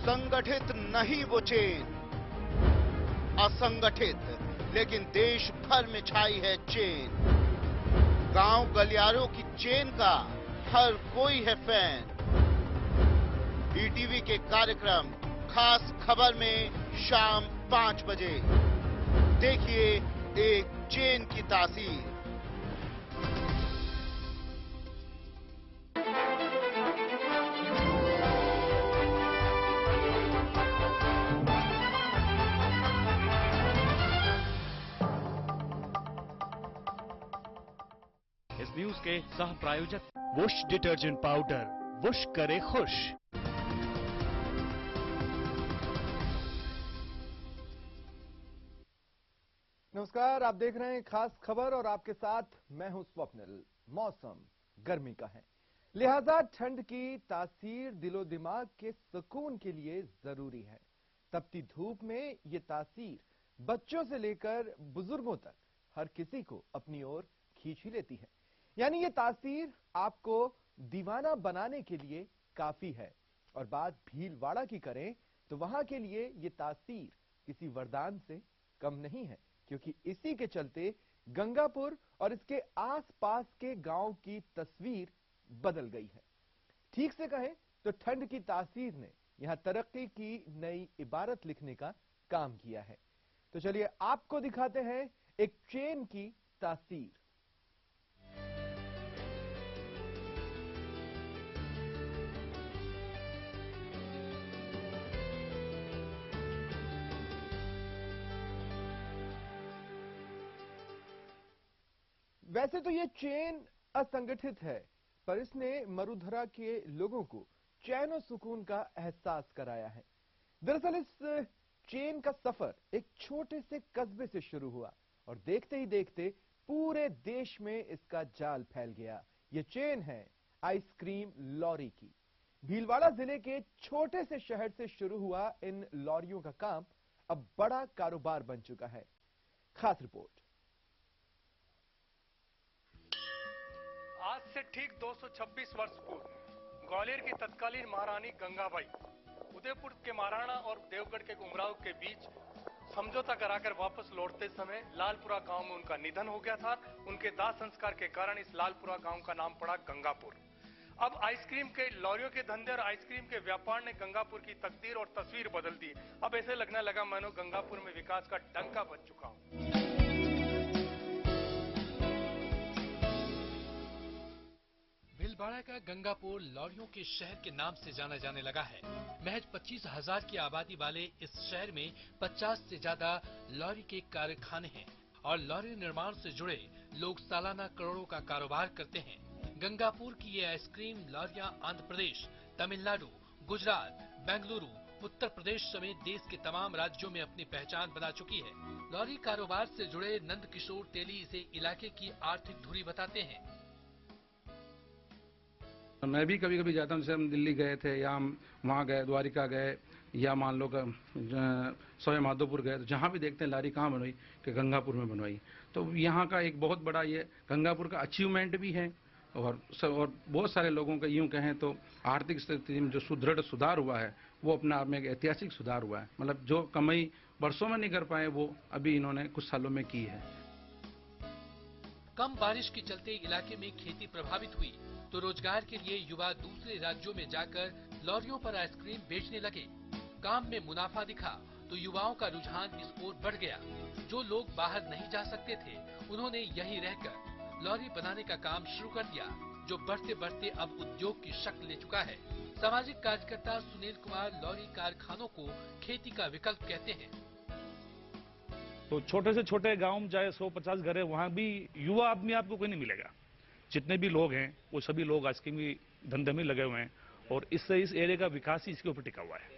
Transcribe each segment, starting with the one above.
संगठित नहीं वो चेन, असंगठित लेकिन देश भर में छाई है चेन। गांव गलियारों की चेन का हर कोई है फैन। ईटीवी के कार्यक्रम खास खबर में शाम 5 बजे देखिए एक चेन की तासीर। इस न्यूज के सह प्रायोजक वुश डिटर्जेंट पाउडर, वुश करे खुश। नमस्कार, आप देख रहे हैं खास खबर और आपके साथ मैं हूं स्वप्निल। मौसम गर्मी का है, लिहाजा ठंड की तासीर दिलो दिमाग के सुकून के लिए जरूरी है। तपती धूप में ये तासीर बच्चों से लेकर बुजुर्गों तक हर किसी को अपनी ओर खींच ही लेती है। यानी ये तासीर आपको दीवाना बनाने के लिए काफी है। और बात भीलवाड़ा की करें तो वहां के लिए ये तासीर किसी वरदान से कम नहीं है, क्योंकि इसी के चलते गंगापुर और इसके आसपास के गांव की तस्वीर बदल गई है। ठीक से कहें तो ठंड की तासीर ने यहां तरक्की की नई इबारत लिखने का काम किया है। तो चलिए आपको दिखाते हैं एक चेन की तासीर। वैसे तो ये चेन असंगठित है, पर इसने मरुधरा के लोगों को चैन और सुकून का एहसास कराया है। दरअसल इस चेन का सफर एक छोटे से कस्बे से शुरू हुआ और देखते ही देखते पूरे देश में इसका जाल फैल गया। ये चेन है आइसक्रीम लॉरी की। भीलवाड़ा जिले के छोटे से शहर से शुरू हुआ इन लॉरियों का काम अब बड़ा कारोबार बन चुका है। खास रिपोर्ट। आज से ठीक 226 वर्ष पूर्व ग्वालियर की तत्कालीन महारानी गंगाबाई उदयपुर के महाराणा और देवगढ़ के उमराव के बीच समझौता कराकर वापस लौटते समय लालपुरा गांव में उनका निधन हो गया था। उनके दाह संस्कार के कारण इस लालपुरा गांव का नाम पड़ा गंगापुर। अब आइसक्रीम के लॉरियों के धंधे और आइसक्रीम के व्यापार ने गंगापुर की तकदीर और तस्वीर बदल दी। अब ऐसे लगने लगा मानो गंगापुर में विकास का डंका बज चुका हो। भीलवाड़ा का गंगापुर लॉरियों के शहर के नाम से जाना जाने लगा है। महज 25,000 की आबादी वाले इस शहर में 50 से ज्यादा लॉरी के कारखाने हैं और लॉरी निर्माण से जुड़े लोग सालाना करोड़ों का कारोबार करते हैं। गंगापुर की ये आइसक्रीम लॉरियां आंध्र प्रदेश, तमिलनाडु, गुजरात, बेंगलुरु, उत्तर प्रदेश समेत देश के तमाम राज्यों में अपनी पहचान बना चुकी है। लॉरी कारोबार से जुड़े नंद किशोर तेली इसे इलाके की आर्थिक धुरी बताते हैं। मैं भी कभी कभी जाता हूँ, जैसे हम दिल्ली गए थे या हम वहाँ गए, द्वारिका गए या मान लो सवाई माधोपुर गए, तो जहाँ भी देखते हैं लारी कहाँ बनवाई कि गंगापुर में बनवाई। तो यहाँ का एक बहुत बड़ा ये गंगापुर का अचीवमेंट भी है और बहुत सारे लोगों का यूँ कहें तो आर्थिक स्थिति में जो सुदृढ़ सुधार हुआ है वो अपने आप में एक ऐतिहासिक सुधार हुआ है। मतलब जो कमाई वर्षों में नहीं कर पाए वो अभी इन्होंने कुछ सालों में की है। कम बारिश के चलते इलाके में खेती प्रभावित हुई तो रोजगार के लिए युवा दूसरे राज्यों में जाकर लॉरियों पर आइसक्रीम बेचने लगे। काम में मुनाफा दिखा तो युवाओं का रुझान इस ओर बढ़ गया। जो लोग बाहर नहीं जा सकते थे उन्होंने यहीं रहकर लॉरी बनाने का काम शुरू कर दिया, जो बढ़ते बढ़ते अब उद्योग की शक्ल ले चुका है। सामाजिक कार्यकर्ता सुनील कुमार लॉरी कारखानों को खेती का विकल्प कहते हैं। तो छोटे से छोटे गांव में चाहे 150 घर है, वहां भी युवा आदमी आपको कोई नहीं मिलेगा। जितने भी लोग हैं वो सभी लोग आइसक्रीम की धंधे में लगे हुए हैं और इससे इस एरिया का विकास ही इसके ऊपर टिका हुआ है।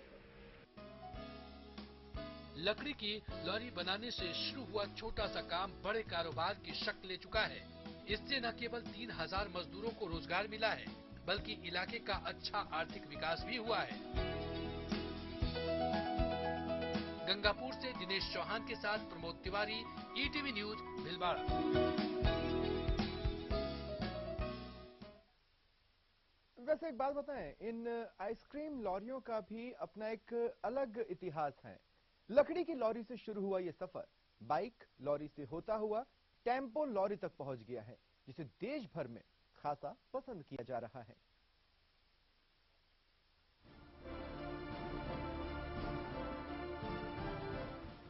लकड़ी की लॉरी बनाने से शुरू हुआ छोटा सा काम बड़े कारोबार की शक्ल ले चुका है। इससे न केवल 3,000 मजदूरों को रोजगार मिला है, बल्कि इलाके का अच्छा आर्थिक विकास भी हुआ है। गंगापुर से दिनेश चौहान के साथ प्रमोद तिवारी, ईटीवी न्यूज, भीलवाड़ा। वैसे एक बात बताएं, इन आइसक्रीम लॉरियों का भी अपना एक अलग इतिहास है। लकड़ी की लॉरी से शुरू हुआ यह सफर बाइक लॉरी से होता हुआ टेम्पो लॉरी तक पहुंच गया है, जिसे देश भर में खासा पसंद किया जा रहा है।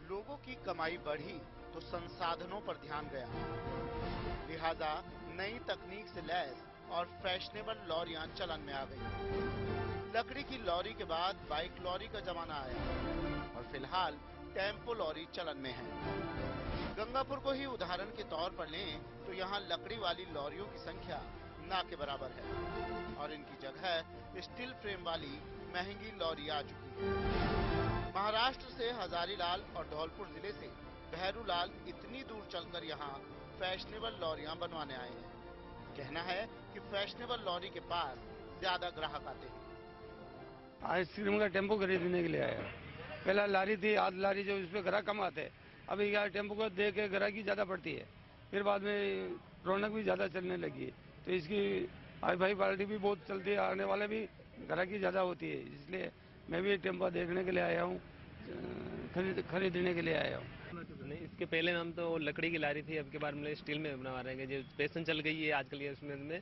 लोगों की कमाई बढ़ी तो संसाधनों पर ध्यान गया, लिहाजा नई तकनीक से लैस और फैशनेबल लॉरियां चलन में आ गई। लकड़ी की लॉरी के बाद बाइक लॉरी का जमाना आया और फिलहाल टेम्पो लॉरी चलन में है। गंगापुर को ही उदाहरण के तौर पर लें तो यहाँ लकड़ी वाली लॉरियों की संख्या ना के बराबर है और इनकी जगह स्टील फ्रेम वाली महंगी लॉरी आ चुकी है। महाराष्ट्र से हजारीलाल और धौलपुर जिले से भैरूलाल इतनी दूर चलकर यहाँ फैशनेबल लॉरियां बनवाने आए हैं। कहना है कि फैशनेबल लॉरी के पास ज्यादा ग्राहक आते हैं। आइसक्रीम का टेम्पो खरीदने के लिए आया। पहला लारी थी, आध लारी, जो इसमें ग्राहक कम आते। अभी यार टेम्पो को देख के ग्राहकी ज्यादा पड़ती है, फिर बाद में रौनक भी ज्यादा चलने लगी है, तो इसकी हाई फाई पार्टी भी बहुत चलती है, आने वाले भी ग्राहकी ज्यादा होती है। इसलिए मैं भी टेम्पो देखने के लिए आया हूँ, खरीदने के लिए आया हूँ। नहीं, इसके पहले हम तो लकड़ी की लारी थी, अब के बार में स्टील में बनवा रहे हैं। जो फैशन चल गई है आजकल ये उसमें में,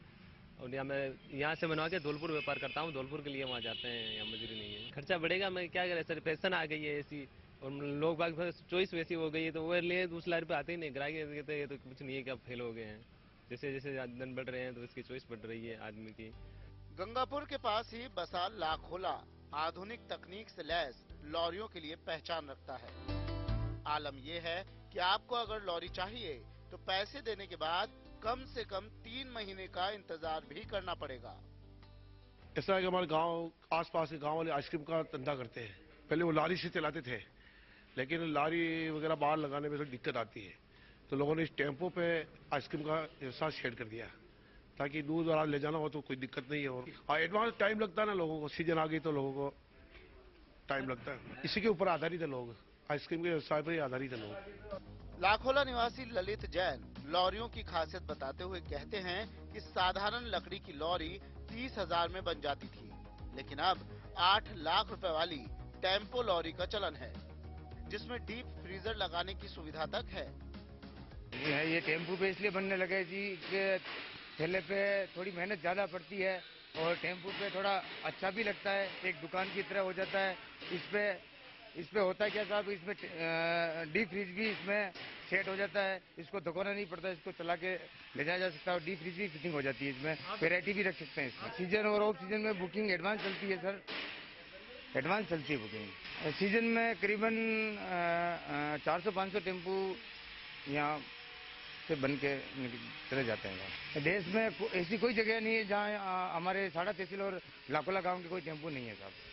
और मैं यहाँ से बनवा के धौलपुर व्यापार करता हूँ। धौलपुर के लिए वहाँ जाते हैं, यहाँ मजदूरी नहीं है। खर्चा बढ़ेगा, मैं क्या करें सर, फैशन आ गई है ऐसी, और लोग बाग चॉइस वैसी हो गई है, तो वो लिए दूसरी लारी पे आते ही नहीं। ग्राहक कहते हैं तो कुछ नहीं है कि अब फेल हो गए हैं। जैसे जैसे दिन बढ़ रहे हैं तो इसकी चॉइस बढ़ रही है आदमी की। गंगापुर के पास ही बसा लाखोला आधुनिक तकनीक से लैस लॉरियों के लिए पहचान रखता है। आलम यह है कि आपको अगर लॉरी चाहिए तो पैसे देने के बाद कम से कम 3 महीने का इंतजार भी करना पड़ेगा। ऐसा है कि हमारे गांव, आसपास के गांव वाले आइसक्रीम का धंधा करते हैं। पहले वो लारी से चलाते थे, लेकिन लारी वगैरह बाहर लगाने में थोड़ी दिक्कत आती है, तो लोगों ने इस टेम्पो पे आइसक्रीम का व्यवसाय शेयर कर दिया, ताकि दूर दराज ले जाना हो तो कोई दिक्कत नहीं है। और एडवांस टाइम लगता है ना लोगों को, सीजन आ गई तो लोगों को टाइम लगता है। इसी के ऊपर आधारित है लोग, आइसक्रीम के व्यवसाय पर ही आधारित है लोग। लाखोला निवासी ललित जैन लॉरियों की खासियत बताते हुए कहते हैं कि साधारण लकड़ी की लॉरी 30,000 में बन जाती थी, लेकिन अब 8 लाख रुपए वाली टेम्पो लॉरी का चलन है, जिसमें डीप फ्रीजर लगाने की सुविधा तक है। ये टेम्पो पे इसलिए बनने लगे जी कि ठेले पे थोड़ी मेहनत ज्यादा पड़ती है और टेम्पो पे थोड़ा अच्छा भी लगता है, एक दुकान की तरह हो जाता है। इस पे होता है क्या साहब, इसमें डीप फ्रीज भी इसमें सेट हो जाता है, इसको धोना नहीं पड़ता, इसको चला के ले जाया जा सकता है। और डीप फ्रीज भी फिटिंग हो जाती है, इसमें वैरायटी भी रख सकते हैं। इसमें सीजन और ऑफ सीजन में बुकिंग एडवांस चलती है सर, एडवांस चलती है बुकिंग। सीजन में करीबन 400-500 टेम्पू यहाँ से बन के चले जाते हैं। देश में ऐसी कोई जगह नहीं है जहाँ हमारे साड़ा तहसील और लाखोला गांव के कोई टेम्पू नहीं है साहब।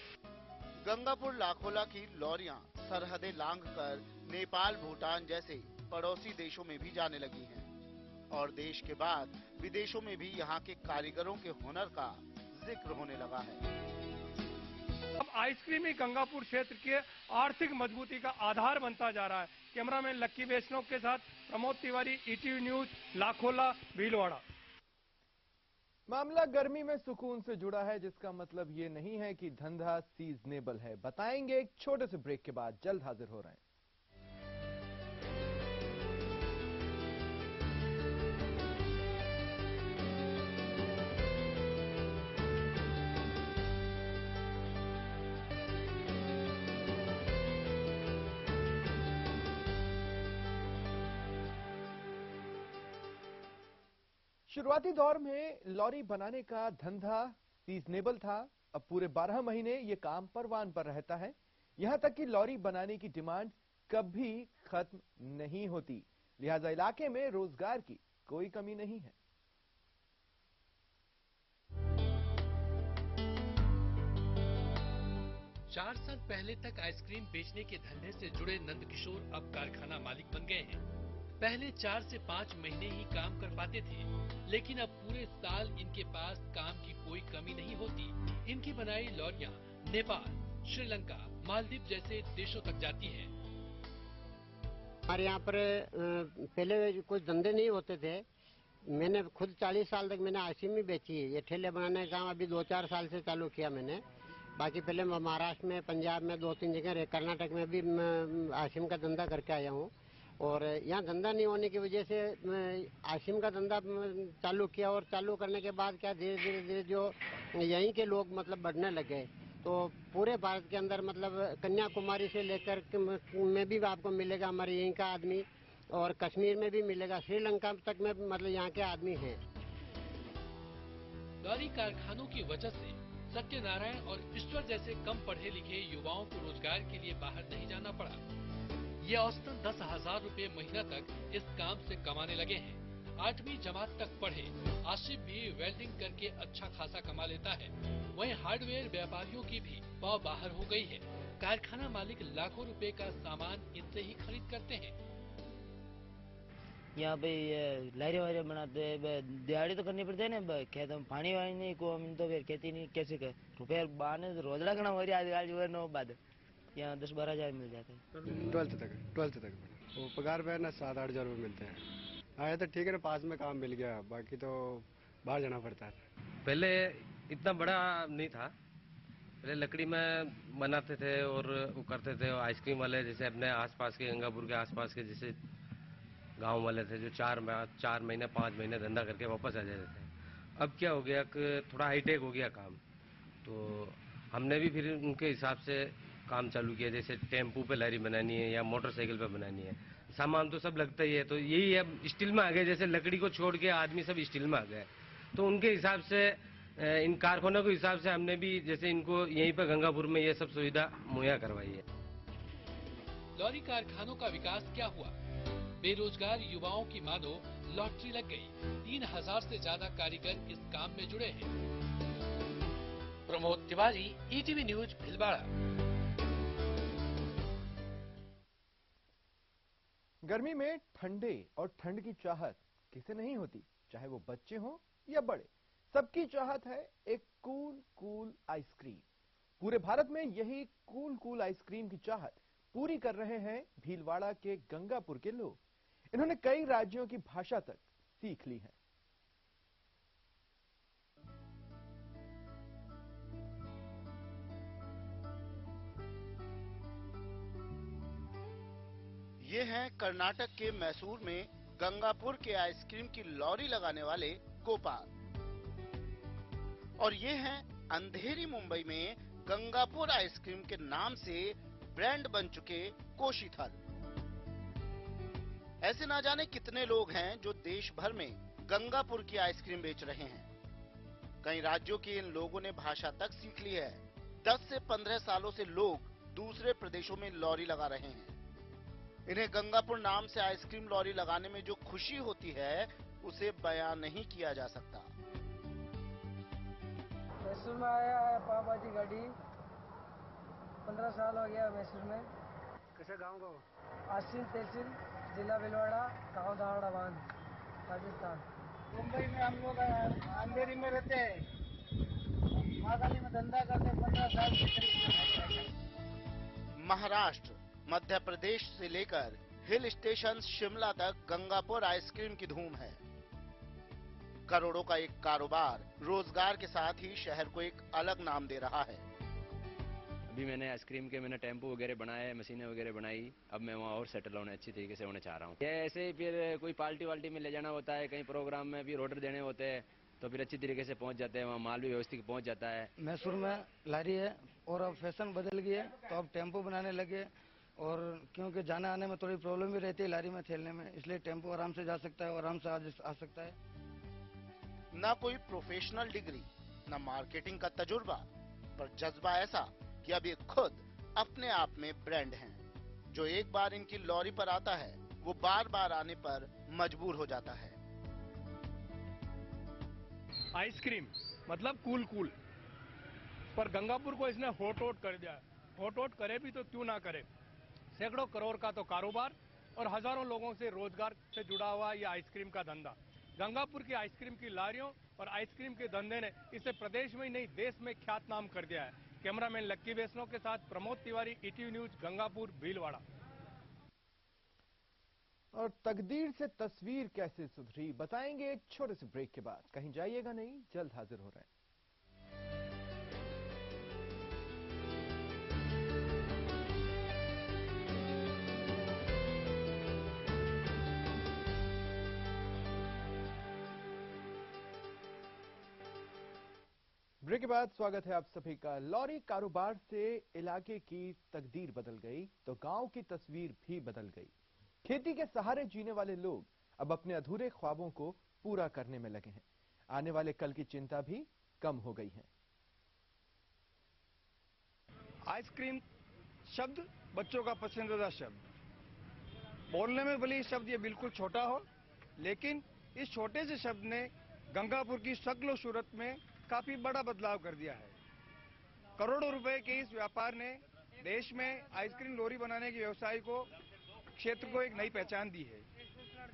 गंगापुर लाखोला की लॉरियां सरहदें लांघकर नेपाल, भूटान जैसे पड़ोसी देशों में भी जाने लगी हैं और देश के बाद विदेशों में भी यहाँ के कारीगरों के हुनर का जिक्र होने लगा है। अब आइसक्रीम ही गंगापुर क्षेत्र के आर्थिक मजबूती का आधार बनता जा रहा है। कैमरामैन लक्की वैष्णव के साथ प्रमोद तिवारी, ETV न्यूज, लाखोला, भीलवाड़ा। मामला गर्मी में सुकून से जुड़ा है, जिसका मतलब ये नहीं है कि धंधा सीजनेबल है। बताएंगे एक छोटे से ब्रेक के बाद, जल्द हाजिर हो रहे हैं। शुरुआती दौर में लॉरी बनाने का धंधा सीजनेबल था। अब पूरे 12 महीने ये काम परवान पर रहता है। यहां तक कि लॉरी बनाने की डिमांड कभी खत्म नहीं होती, लिहाजा इलाके में रोजगार की कोई कमी नहीं है। चार साल पहले तक आइसक्रीम बेचने के धंधे से जुड़े नंदकिशोर अब कारखाना मालिक बन गए हैं। पहले 4 से 5 महीने ही काम कर पाते थे, लेकिन अब पूरे साल इनके पास काम की कोई कमी नहीं होती। इनकी बनाई लॉरियां नेपाल, श्रीलंका, मालदीव जैसे देशों तक जाती हैं। हमारे यहाँ पर पहले कुछ धंधे नहीं होते थे, मैंने खुद 40 साल तक मैंने आइसक्रीम ही बेची है। ये ठेले बनाने का काम अभी 2-4 साल से चालू किया मैंने। बाकी पहले मैं महाराष्ट्र में, पंजाब में 2-3 जगह, कर्नाटक में भी आइसक्रीम का धंधा करके आया हूँ। और यहाँ धंधा नहीं होने की वजह से आइसक्रीम का धंधा चालू किया। और चालू करने के बाद क्या धीरे धीरे जो यहीं के लोग मतलब बढ़ने लगे। तो पूरे भारत के अंदर मतलब कन्याकुमारी से लेकर में भी आपको मिलेगा हमारे यहीं का आदमी, और कश्मीर में भी मिलेगा, श्रीलंका तक में मतलब यहाँ के आदमी हैं। लॉरी कारखानों की वजह से सत्यनारायण और ईश्वर जैसे कम पढ़े लिखे युवाओं को रोजगार के लिए बाहर नहीं जाना पड़ा। ये औसतन 10,000 रुपए महीना तक इस काम से कमाने लगे हैं। 8वीं जमात तक पढ़े आसिफ भी वेल्डिंग करके अच्छा खासा कमा लेता है। वहीं हार्डवेयर व्यापारियों की भी पाव बाहर हो गई है। कारखाना मालिक लाखों रुपए का सामान इनसे ही खरीद करते हैं। यहाँ पे लारी वारी बनाते दिहाड़ी तो करनी पड़ती है ना, खेत में पानी वानी नहीं को हम तो फिर खेती नहीं कैसे कर रुपये बहाने रोज लगना हो रही आजकल 9 बाद यहाँ 10-12 हज़ार मिल जाते हैं। 12th तक वो पगार पे ना 7-8 हज़ार रुपये मिलते हैं। आया तो ठीक है ना, पास में काम मिल गया, बाकी तो बाहर जाना पड़ता है। पहले इतना बड़ा नहीं था, पहले लकड़ी में बनाते थे और वो करते थे। आइसक्रीम वाले जैसे अपने आसपास के गंगापुर के आसपास के जैसे गांव वाले थे जो 4 महीने 5 महीने धंधा करके वापस आ जाते थे। अब क्या हो गया कि थोड़ा हाईटेक हो गया काम, तो हमने भी फिर उनके हिसाब से काम चालू किया। जैसे टेम्पू पे लारी बनानी है या मोटरसाइकिल पे बनानी है, सामान तो सब लगता ही है। तो यही अब स्टील में आ गए, जैसे लकड़ी को छोड़ के आदमी सब स्टील में आ गए। तो उनके हिसाब से इन कारखानों के हिसाब से हमने भी जैसे इनको यहीं पर गंगापुर में ये सब सुविधा मुहैया करवाई है। लॉरी कारखानों का विकास क्या हुआ? बेरोजगार युवाओं की मानो लॉटरी लग गई। 3,000 से ज्यादा कारीगर इस काम में जुड़े हैं। Pramod Tiwari, ETV news, Bhilwara. गर्मी में ठंडे और ठंड की चाहत किसे नहीं होती, चाहे वो बच्चे हों या बड़े। सबकी चाहत है एक कूल आइसक्रीम। पूरे भारत में यही कूल आइसक्रीम की चाहत पूरी कर रहे हैं भीलवाड़ा के गंगापुर के लोग। इन्होंने कई राज्यों की भाषा तक सीख ली है। ये हैं कर्नाटक के मैसूर में गंगापुर के आइसक्रीम की लॉरी लगाने वाले गोपाल, और ये हैं अंधेरी मुंबई में गंगापुर आइसक्रीम के नाम से ब्रांड बन चुके कोशीथल। ऐसे ना जाने कितने लोग हैं जो देश भर में गंगापुर की आइसक्रीम बेच रहे हैं। कई राज्यों के इन लोगों ने भाषा तक सीख ली है। 10 से 15 सालों से लोग दूसरे प्रदेशों में लॉरी लगा रहे हैं। इन्हें गंगापुर नाम से आइसक्रीम लॉरी लगाने में जो खुशी होती है उसे बयान नहीं किया जा सकता। मैसूर में आया है पाव भाजी गाड़ी, 15 साल हो गया मैसूर में। कैसे गाँव को? आसिन तहसील, जिला भीलवाड़ा, गाँव दहाड़ा बांध, राजस्थान। मुंबई में हम लोग अंधेरी में रहते हैं, महाकाली में धंधा करते 15 साल से। महाराष्ट्र, मध्य प्रदेश से लेकर हिल स्टेशन शिमला तक गंगापुर आइसक्रीम की धूम है। करोड़ों का एक कारोबार रोजगार के साथ ही शहर को एक अलग नाम दे रहा है। अभी मैंने आइसक्रीम के टेम्पो वगैरह बनाए, मशीनें वगैरह बनाई। अब मैं वहाँ और सेटल होने अच्छी तरीके से होने चाह रहा हूँ। ये ऐसे ही फिर कोई पार्टी वाल्टी में ले जाना होता है, कहीं प्रोग्राम में भी ऑर्डर देने होते हैं, तो फिर अच्छी तरीके से पहुँच जाते हैं। वहाँ माल भी व्यवस्थित पहुँच जाता है। मैसूर में लारी है और अब फैशन बदल गई है, तो अब टेम्पो बनाने लगे। और क्योंकि जाने आने में थोड़ी प्रॉब्लम भी रहती है लारी में ठेलने में, इसलिए टेम्पो आराम से जा सकता है और आराम से आ सकता है। ना कोई प्रोफेशनल डिग्री, ना मार्केटिंग का तजुर्बा, पर जज्बा ऐसा कि अब ये खुद अपने आप में ब्रांड हैं। जो एक बार इनकी लॉरी पर आता है वो बार बार आने पर मजबूर हो जाता है। आइसक्रीम मतलब कूल, पर गंगापुर को इसने हॉट कर दिया। हॉट करे भी तो क्यों ना करे। सैकड़ों करोड़ का तो कारोबार और हजारों लोगों से रोजगार से जुड़ा हुआ यह आइसक्रीम का धंधा। गंगापुर की आइसक्रीम की लारियों और आइसक्रीम के धंधे ने इसे प्रदेश में ही नहीं देश में ख्यात नाम कर दिया है। कैमरामैन लक्की वैष्णव के साथ प्रमोद तिवारी, ईटीवी न्यूज, गंगापुर, भीलवाड़ा। और तकदीर से तस्वीर कैसे सुधरी बताएंगे एक छोटे से ब्रेक के बाद। कहीं जाइएगा नहीं, जल्द हाजिर हो रहे हैं। ब्रेक के बाद स्वागत है आप सभी का। लॉरी कारोबार से इलाके की तकदीर बदल गई तो गांव की तस्वीर भी बदल गई। खेती के सहारे जीने वाले लोग अब अपने अधूरे ख्वाबों को पूरा करने में लगे हैं। आने वाले कल की चिंता भी कम हो गई है। आइसक्रीम शब्द बच्चों का पसंदीदा शब्द। बोलने में भले ये शब्द ये बिल्कुल छोटा हो, लेकिन इस छोटे से शब्द ने गंगापुर की शक्ल सूरत में काफी बड़ा बदलाव कर दिया है। करोड़ों रुपए के इस व्यापार ने देश में आइसक्रीम लोरी बनाने के व्यवसाय को क्षेत्र को एक नई पहचान दी है।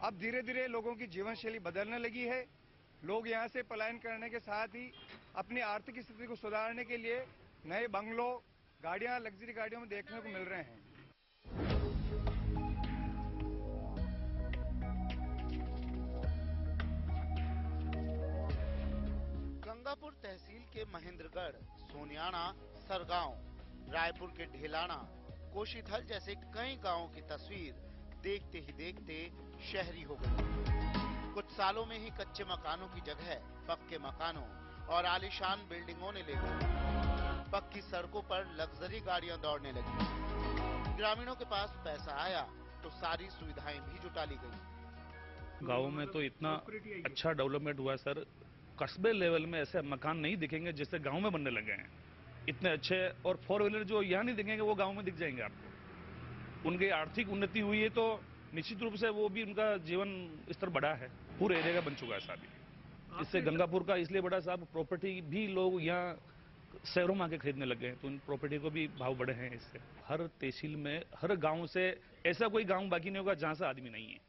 अब धीरे धीरे लोगों की जीवन शैली बदलने लगी है। लोग यहां से पलायन करने के साथ ही अपनी आर्थिक स्थिति को सुधारने के लिए नए बंगलों, गाड़ियां, लग्जरी गाड़ियों में देखने को मिल रहे हैं। गंगापुर तहसील के महेंद्रगढ़, सोनियाना, सरगांव, रायपुर के ढेलाना, कोशीथल जैसे कई गांवों की तस्वीर देखते ही देखते शहरी हो गई। कुछ सालों में ही कच्चे मकानों की जगह पक्के मकानों और आलीशान बिल्डिंगों ने ले ली। पक्की सड़कों पर लग्जरी गाड़ियां दौड़ने लगी। ग्रामीणों के पास पैसा आया तो सारी सुविधाएं भी जुटा ली गई। गाँव में तो इतना अच्छा डेवलपमेंट हुआ है सर, कस्बे लेवल में ऐसे मकान नहीं दिखेंगे जैसे गांव में बनने लगे हैं। इतने अच्छे, और 4 व्हीलर जो यहाँ नहीं दिखेंगे वो गांव में दिख जाएंगे आपको। उनकी आर्थिक उन्नति हुई है तो निश्चित रूप से वो भी उनका जीवन स्तर बढ़ा है। पूरे एरिया का बन चुका है साहब। इससे गंगापुर का इसलिए बड़ा साहब, प्रॉपर्टी भी लोग यहाँ शहरों में आके खरीदने लगे हैं तो उन प्रॉपर्टी को भी भाव बढ़े हैं। इससे हर तहसील में, हर गाँव से ऐसा कोई गाँव बाकी नहीं होगा जहाँ से आदमी नहीं है।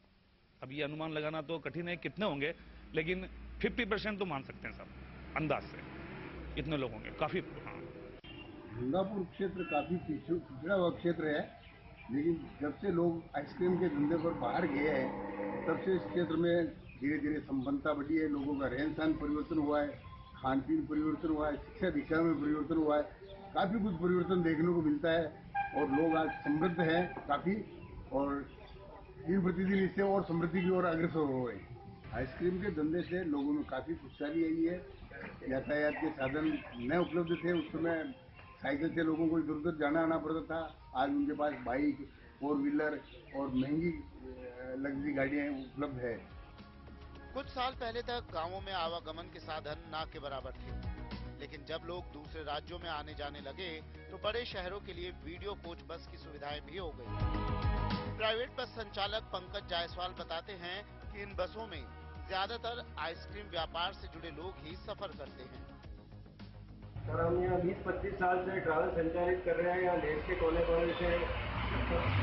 अब ये अनुमान लगाना तो कठिन है कितने होंगे, लेकिन 50% तो मान सकते हैं साहब, अंदाज से इतने लोग होंगे काफी। हाँ, गंगापुर क्षेत्र काफी पिछड़ा हुआ क्षेत्र है, लेकिन जब से लोग आइसक्रीम के धंधे पर बाहर गए हैं तब से इस क्षेत्र में धीरे धीरे संपन्नता बढ़ी है। लोगों का रहन सहन परिवर्तन हुआ है, खान पीन परिवर्तन हुआ है, शिक्षा दीक्षा में परिवर्तन हुआ है। काफी कुछ परिवर्तन देखने को मिलता है और लोग आज समृद्ध हैं काफी, और दिन प्रतिदिन इससे और समृद्धि की ओर अग्रसर हो रहे हैं। आइसक्रीम के धंधे से लोगों में काफी खुशहाली आई है। यातायात के साधन न उपलब्ध थे, उस समय साइकिल से लोगों को इधर उधर जाना आना पड़ता था। आज उनके पास बाइक, 4 व्हीलर और महंगी लग्जरी गाड़ियां उपलब्ध है। कुछ साल पहले तक गांवों में आवागमन के साधन ना के बराबर थे, लेकिन जब लोग दूसरे राज्यों में आने जाने लगे तो बड़े शहरों के लिए वीडियो कोच बस की सुविधाएं भी हो गई। प्राइवेट बस संचालक पंकज जायसवाल बताते हैं कि इन बसों में ज्यादातर आइसक्रीम व्यापार से जुड़े लोग ही सफर करते हैं। सर, हम यहाँ 20-25 साल से ट्रैवल संचालित कर रहे हैं। यहाँ देश के कोने कोने से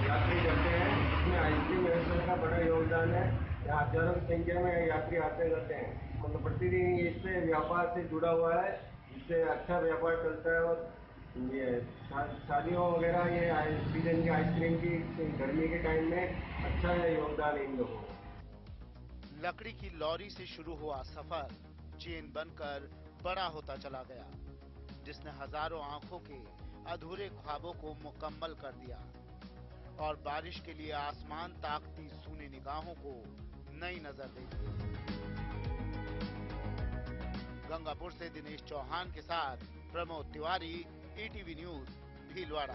यात्री जाते हैं, इसमें आइसक्रीम व्यवसाय का बड़ा योगदान है। यहाँ हजारों की संख्या में यात्री आते जाते हैं। मतलब प्रतिदिन इससे व्यापार से जुड़ा हुआ है, इससे अच्छा व्यापार चलता है। और ये शादियों वगैरह, ये सीजन की आइसक्रीम की गर्मी के टाइम में अच्छा योगदान है इन लोगों का। लकड़ी की लॉरी से शुरू हुआ सफर चेन बनकर बड़ा होता चला गया, जिसने हजारों आंखों के अधूरे ख्वाबों को मुकम्मल कर दिया और बारिश के लिए आसमान ताकती सूनी निगाहों को नई नजर दे दी। गंगापुर से दिनेश चौहान के साथ प्रमोद तिवारी, ETV न्यूज, भीलवाड़ा।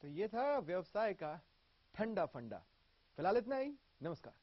तो ये था व्यवसाय का ठंडा फंडा। फिलहाल इतना ही, नमस्कार।